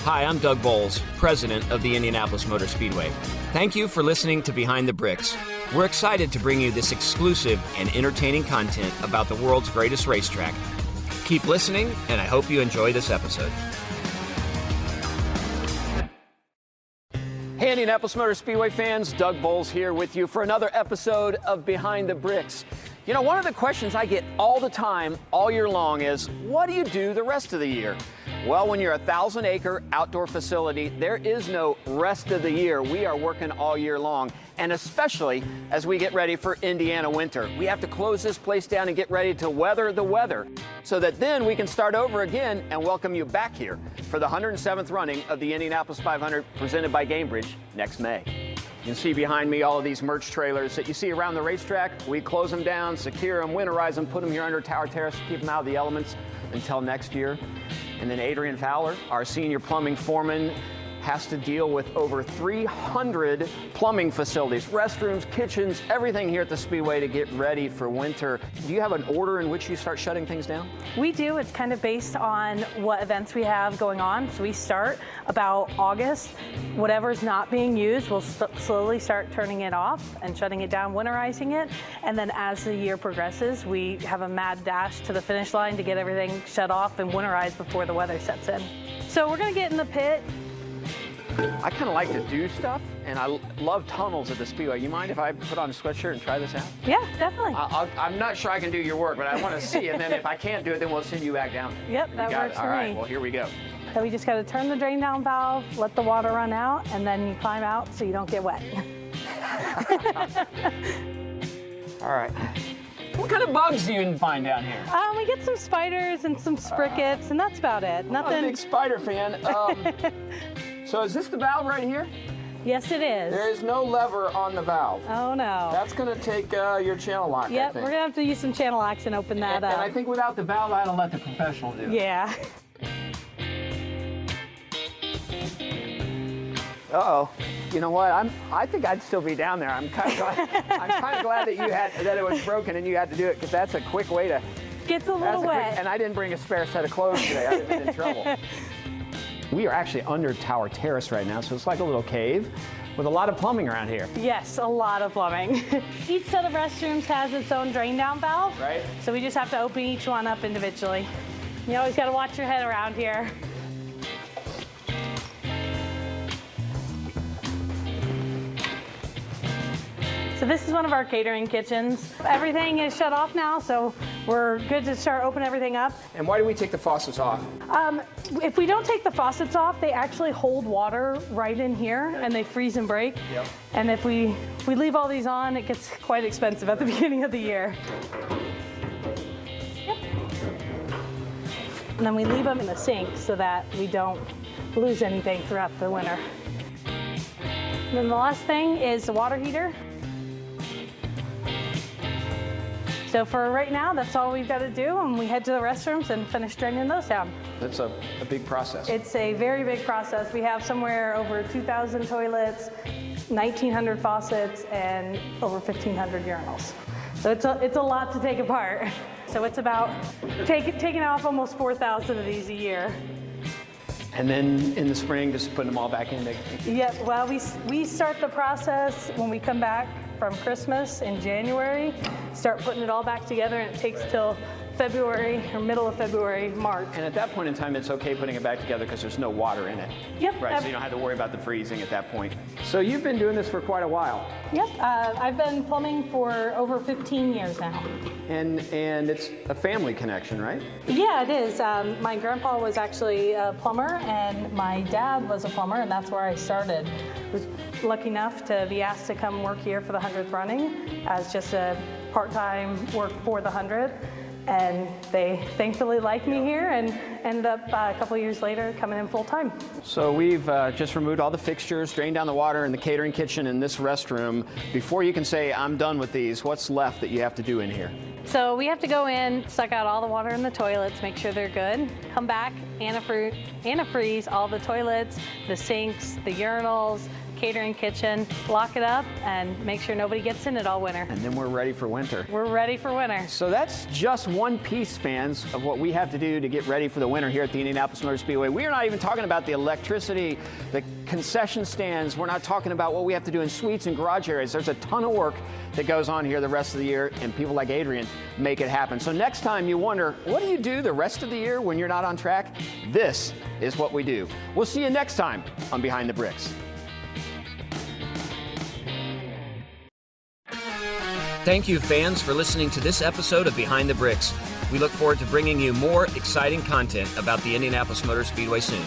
Hi, I'm Doug Boles, President of the Indianapolis Motor Speedway. Thank you for listening to Behind the Bricks. We're excited to bring you this exclusive and entertaining content about the world's greatest racetrack. Keep listening, and I hope you enjoy this episode. Hey, Indianapolis Motor Speedway fans, Doug Boles here with you for another episode of Behind the Bricks. You know, one of the questions I get all the time, all year long is, what do you do the rest of the year? Well, when you're a 1,000-acre outdoor facility, there is no rest of the year. We are working all year long, and especially as we get ready for Indiana winter. We have to close this place down and get ready to weather the weather so that then we can start over again and welcome you back here for the 107th running of the Indianapolis 500 presented by Gamebridge next May. You can see behind me all of these merch trailers that you see around the racetrack. We close them down, secure them, winterize them, put them here under Tower Terrace to keep them out of the elements until next year. And then Adrian Fowler, our senior plumbing foreman, has to deal with over 300 plumbing facilities, restrooms, kitchens, everything here at the Speedway to get ready for winter. Do you have an order in which you start shutting things down? We do. It's kind of based on what events we have going on. So we start about August. Whatever's not being used, we'll slowly start turning it off and shutting it down, winterizing it. And then as the year progresses, we have a mad dash to the finish line to get everything shut off and winterized before the weather sets in. So we're going to get in the pit. I kind of like to do stuff, and I love tunnels at the Speedway. You mind if I put on a sweatshirt and try this out? Yeah, definitely. I'm not sure I can do your work, but I want to see, and then if I can't do it, then we'll send you back down. Yep, that works for me. All right, well, here we go. So we just got to turn the drain down valve, let the water run out, and then you climb out so you don't get wet. All right. What kind of bugs do you find down here? We get some spiders and some sprickets, and that's about it. Nothing. I'm a big spider fan. So is this the valve right here? Yes, it is. There is no lever on the valve. Oh, no. That's going to take your channel lock, Yep, I think. we're going to have to use some channel locks and open that up. And I think without the valve, I don't let the professional do it. Yeah. Uh-oh. You know what? I think I'd still be down there. I'm kind of glad that it was broken and you had to do it, because that's a quick way to. Gets a little wet. And I didn't bring a spare set of clothes today. I'd have been in trouble. We are actually under Tower Terrace right now, so it's like a little cave with a lot of plumbing around here. Yes, a lot of plumbing. Each set of restrooms has its own drain down valve. Right. So we just have to open each one up individually. You always got to watch your head around here. So this is one of our catering kitchens. Everything is shut off now, so we're good to start opening everything up. And why do we take the faucets off? If we don't take the faucets off, they actually hold water right in here, and they freeze and break. Yep. And if we leave all these on, it gets quite expensive at the beginning of the year. Yep. And then we leave them in the sink so that we don't lose anything throughout the winter. And then the last thing is the water heater. So for right now, that's all we've got to do, and we head to the restrooms and finish draining those down. That's a big process. It's a very big process. We have somewhere over 2,000 toilets, 1,900 faucets, and over 1,500 urinals. So it's a lot to take apart. So it's about taking off almost 4,000 of these a year. And then in the spring, just putting them all back in. Yeah, well, we start the process when we come back from Christmas in January, start putting it all back together, and it takes till February or middle of February, March. And at that point in time, it's okay putting it back together because there's no water in it. Yep. Right, so you don't have to worry about the freezing at that point. So you've been doing this for quite a while. Yep, I've been plumbing for over 15 years now. And it's a family connection, right? Yeah, it is. My grandpa was actually a plumber, and my dad was a plumber, and that's where I started. I was lucky enough to be asked to come work here for the 100th running as just a part-time work for the 100th. And they thankfully liked me here and ended up a couple of years later coming in full time. So we've just removed all the fixtures, drained down the water in the catering kitchen and this restroom. Before you can say, I'm done with these, what's left that you have to do in here? So we have to go in, suck out all the water in the toilets, make sure they're good, come back, antifreeze all the toilets, the sinks, the urinals, catering kitchen, lock it up, and make sure nobody gets in it all winter. And then we're ready for winter. We're ready for winter. So that's just one piece, fans, of what we have to do to get ready for the winter here at the Indianapolis Motor Speedway. We are not even talking about the electricity, the concession stands. We're not talking about what we have to do in suites and garage areas. There's a ton of work that goes on here the rest of the year, and people like Adrian make it happen. So next time you wonder, what do you do the rest of the year when you're not on track? This is what we do. We'll see you next time on Behind the Bricks. Thank you, fans, for listening to this episode of Behind the Bricks. We look forward to bringing you more exciting content about the Indianapolis Motor Speedway soon.